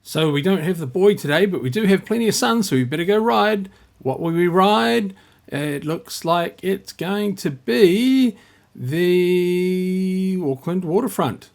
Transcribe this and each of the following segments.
So we don't have the boy today, but we do have plenty of sun, so we better go ride. What will we ride? It looks like it's going to be the Auckland Waterfront.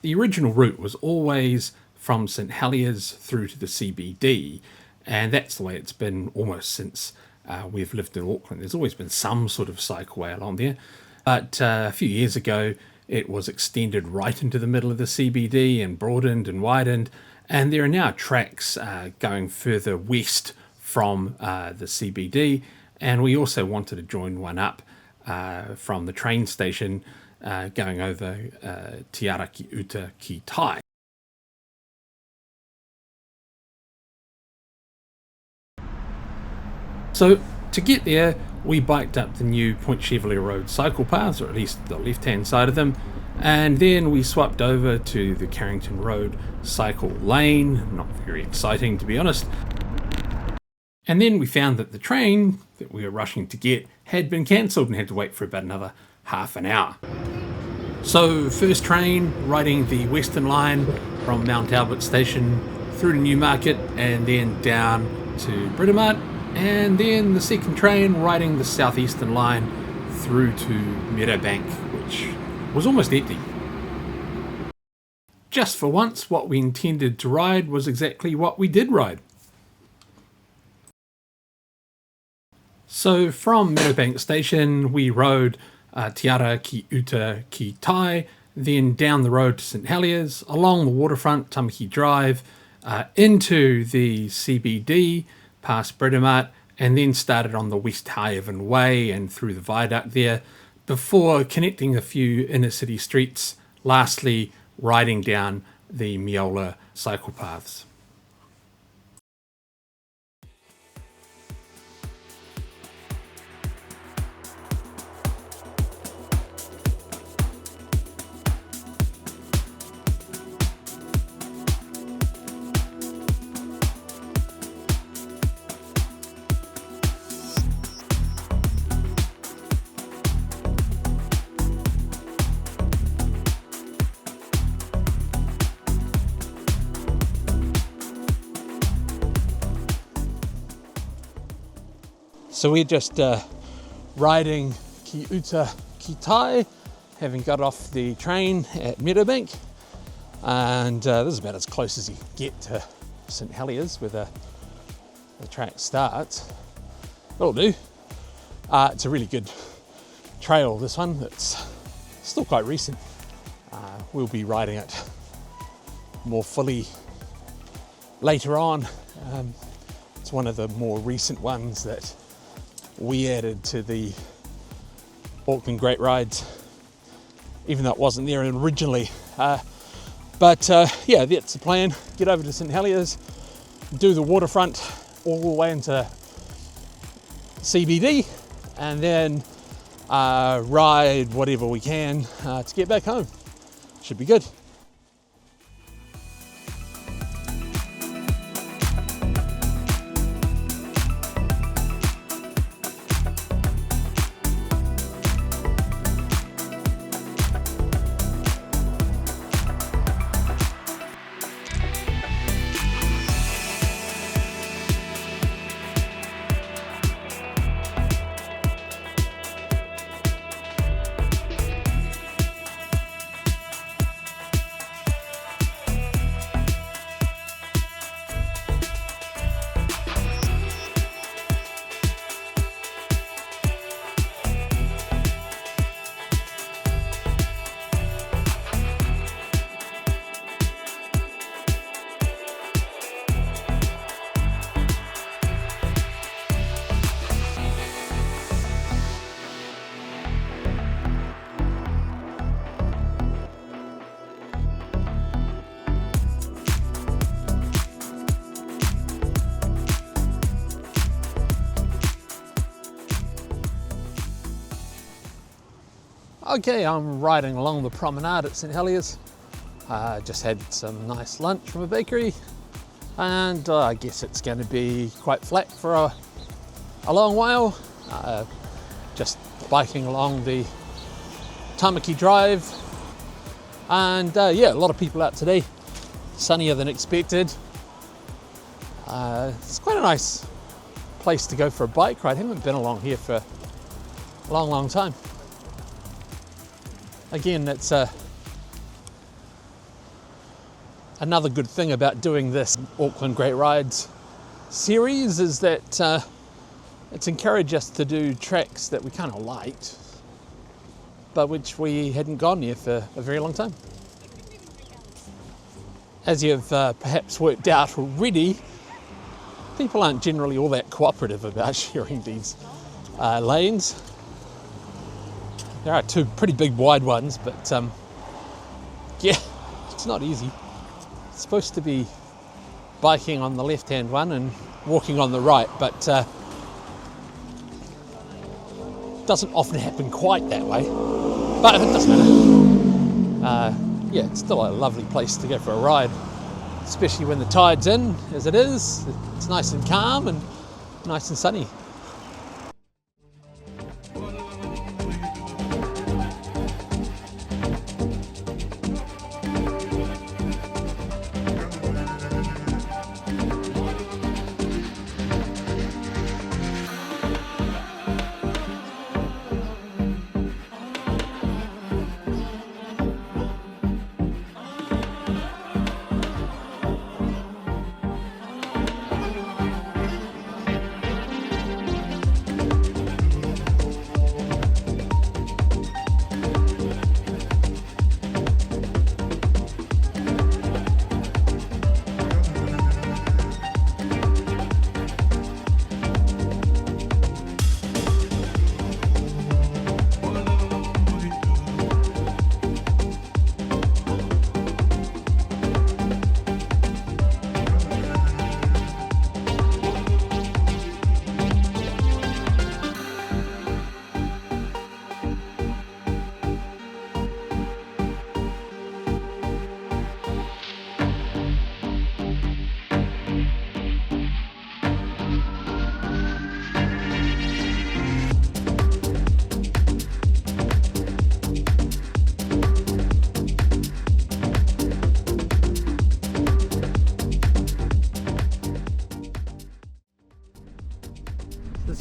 The original route was always from St Heliers through to the CBD, and that's the way it's been almost since we've lived in Auckland. There's always been some sort of cycleway along there, but a few years ago it was extended right into the middle of the CBD and broadened and widened, and there are now tracks going further west from the CBD, and we also wanted to join one up from the train station going over Te Ara ki Uta ki Tai. So to get there, we biked up the new Point Chevalier Road cycle paths, or at least the left-hand side of them, and then we swapped over to the Carrington Road cycle lane. Not very exciting, to be honest. And then we found that the train that we were rushing to get had been cancelled and had to wait for about another half an hour. So first train riding the Western line from Mount Albert Station through to Newmarket and then down to Britomart, and then the second train riding the Southeastern line through to Meadowbank, which was almost empty. Just for once, what we intended to ride was exactly what we did ride. So from Meadowbank Station we rode Te Ara ki Uta ki Tai, then down the road to St Heliers, along the waterfront, Tamaki Drive, into the CBD, past Britomart, and then started on the Westhaven Way and through the Viaduct there, before connecting a few inner city streets, lastly riding down the Meola cycle paths. So we're just riding ki Uta ki Tai, having got off the train at Meadowbank, and this is about as close as you get to St Heliers, where the track starts. That'll do. It's a really good trail, this one. It's still quite recent. We'll be riding it more fully later on. It's one of the more recent ones that we added to the Auckland Great Rides, even though it wasn't there originally. But yeah, that's the plan. Get over to St Heliers, do the waterfront all the way into CBD, and then ride whatever we can to get back home. Should be good. Okay, I'm riding along the promenade at St Heliers. Just had some nice lunch from a bakery, and I guess it's going to be quite flat for a long while. just biking along the Tamaki Drive, and yeah, a lot of people out today, sunnier than expected. It's quite a nice place to go for a bike ride. I haven't been along here for a long time. Again, it's another good thing about doing this Auckland Great Rides series is that it's encouraged us to do tracks that we kind of liked, but which we hadn't gone near for a very long time. As you've perhaps worked out already, people aren't generally all that cooperative about sharing these lanes. There are two pretty big wide ones, but yeah, it's not easy. It's supposed to be biking on the left-hand one and walking on the right, but doesn't often happen quite that way. But it doesn't matter. Yeah, it's still a lovely place to go for a ride, especially when the tide's in, as it is. It's nice and calm and nice and sunny.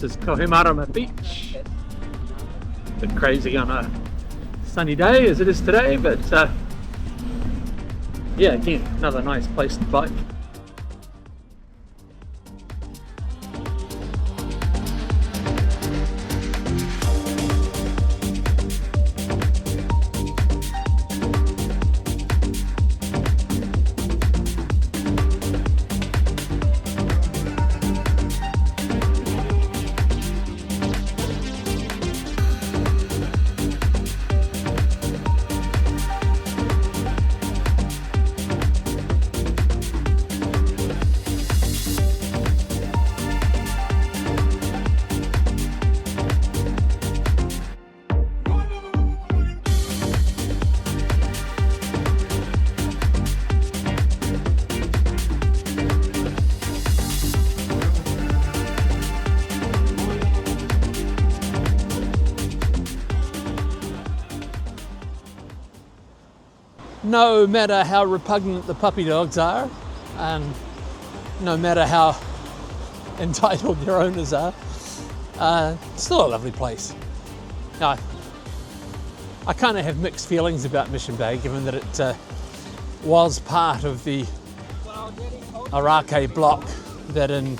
This is Kohimarama Beach. A bit crazy on a sunny day as it is today, but yeah, again, another nice place to bike. No matter how repugnant the puppy dogs are, and no matter how entitled their owners are, it's still a lovely place. Now, I kind of have mixed feelings about Mission Bay, given that it was part of the Arake block that in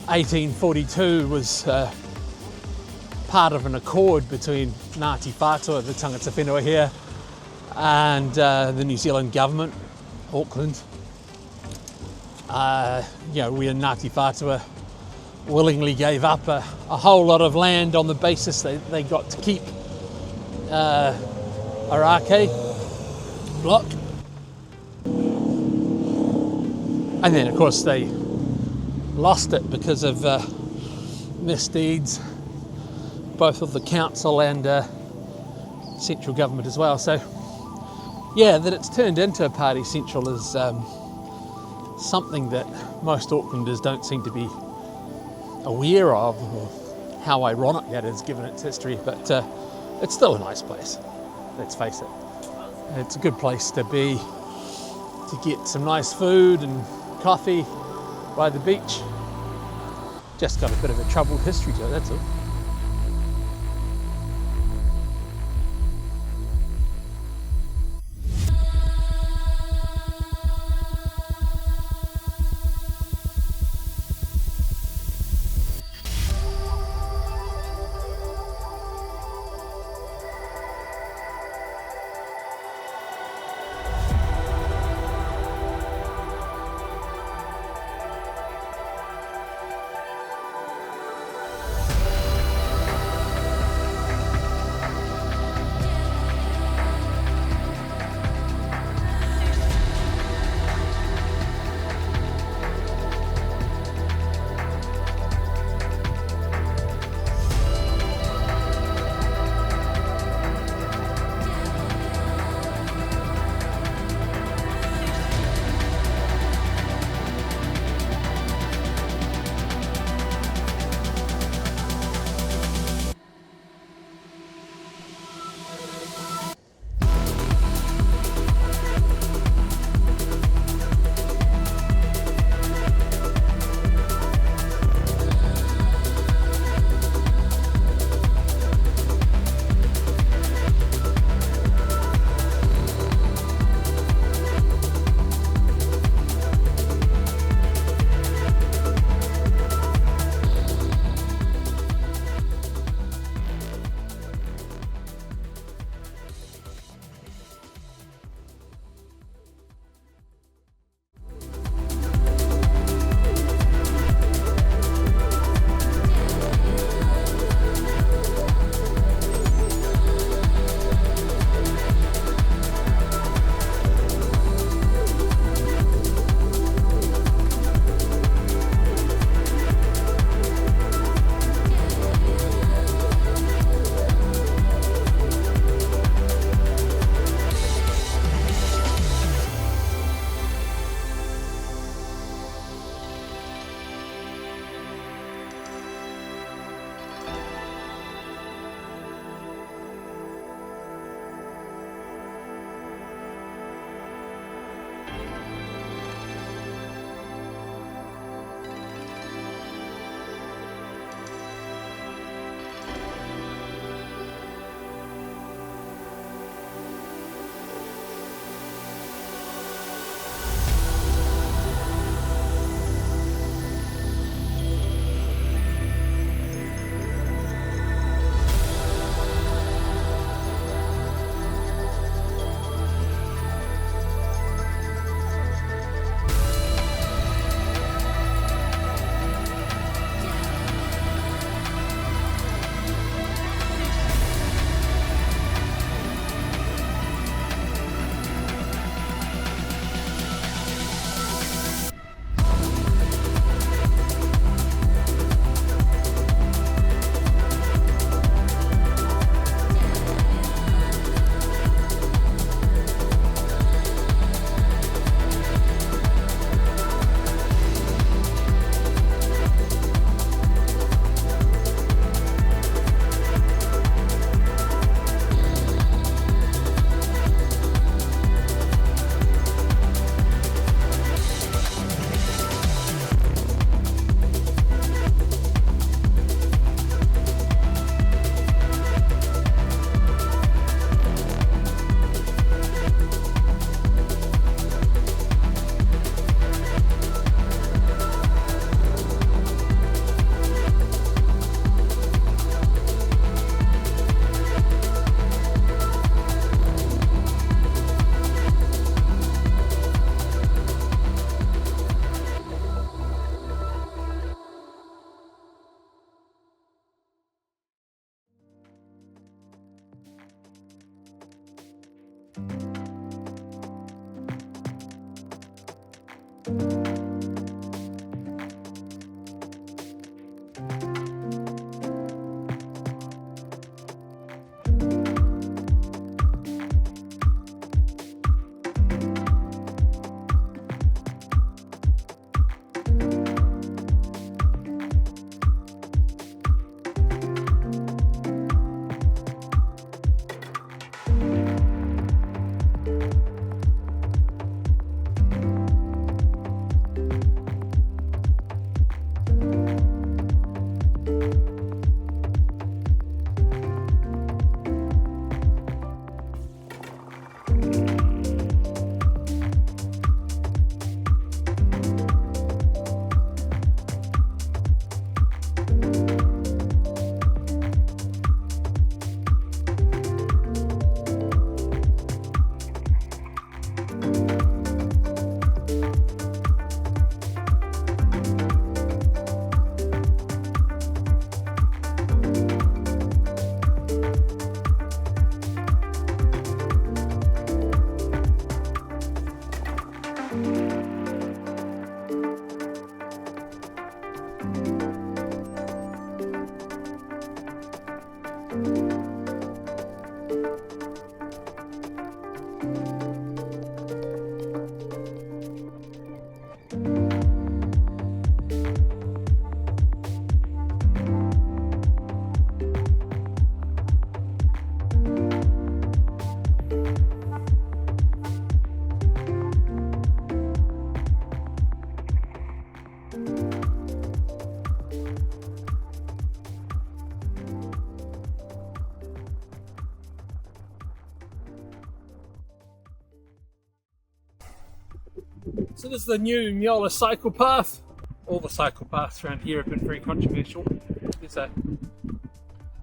1842 was part of an accord between Ngāti Whātua, the tangata whenua here, and the New Zealand government, Auckland. You know, we in Ngāti Whātua willingly gave up a whole lot of land on the basis that they got to keep Arake block. And then of course they lost it because of misdeeds, both of the council and central government as well. So yeah, that it's turned into a party central is something that most Aucklanders don't seem to be aware of or how ironic that is given its history, but it's still a nice place, let's face it. It's a good place to be, to get some nice food and coffee by the beach. Just got a bit of a troubled history to it, that's all. So this is the new Meola cycle path. All the cycle paths around here have been very controversial. There's a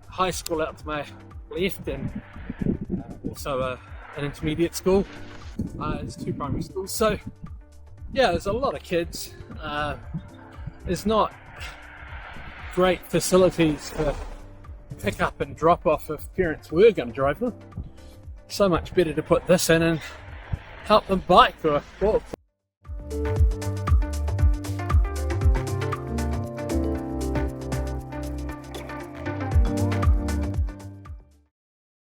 high school out to my left and also an intermediate school. There's 2 primary schools. So yeah, there's a lot of kids. There's not great facilities for pick up and drop off if parents were going to drive them. So much better to put this in and help them bike or walk.